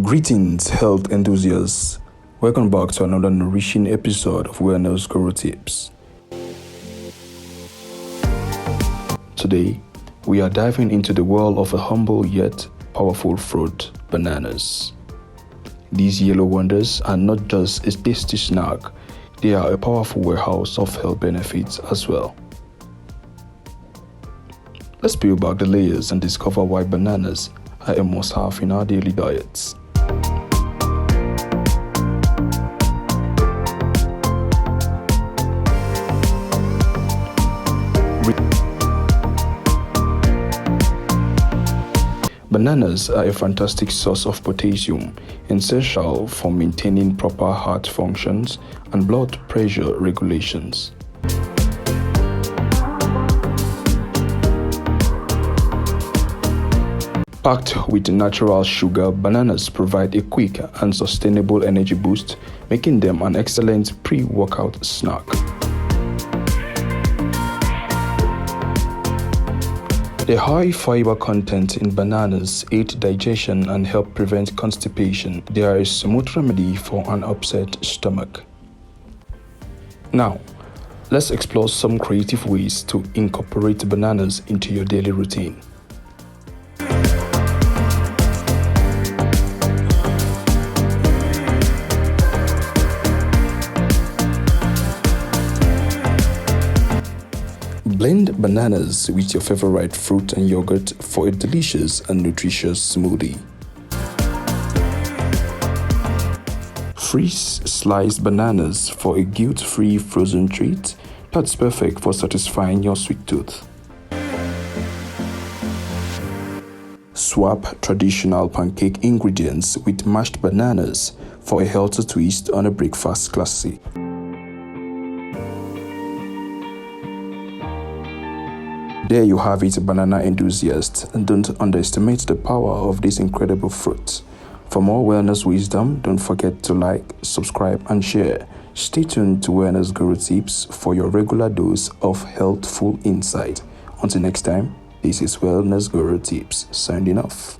Greetings, health enthusiasts. Welcome back to another nourishing episode of Wellness Guru Tips. Today, we are diving into the world of a humble yet powerful fruit, bananas. These yellow wonders are not just a tasty snack, they are a powerful warehouse of health benefits as well. Let's peel back the layers and discover why bananas are a must-have in our daily diets. Bananas are a fantastic source of potassium, essential for maintaining proper heart functions and blood pressure regulations. Packed with natural sugar, bananas provide a quick and sustainable energy boost, making them an excellent pre-workout snack. The high fiber content in bananas aid digestion and help prevent constipation. They are a smooth remedy for an upset stomach. Now, let's explore some creative ways to incorporate bananas into your daily routine. Blend bananas with your favorite fruit and yogurt for a delicious and nutritious smoothie. Freeze sliced bananas for a guilt-free frozen treat that's perfect for satisfying your sweet tooth. Swap traditional pancake ingredients with mashed bananas for a healthy twist on a breakfast classic. There you have it, banana enthusiasts, and don't underestimate the power of this incredible fruit. For more wellness wisdom, don't forget to like, subscribe, and share. Stay tuned to Wellness Guru Tips for your regular dose of healthful insight. Until next time, this is Wellness Guru Tips, signing off.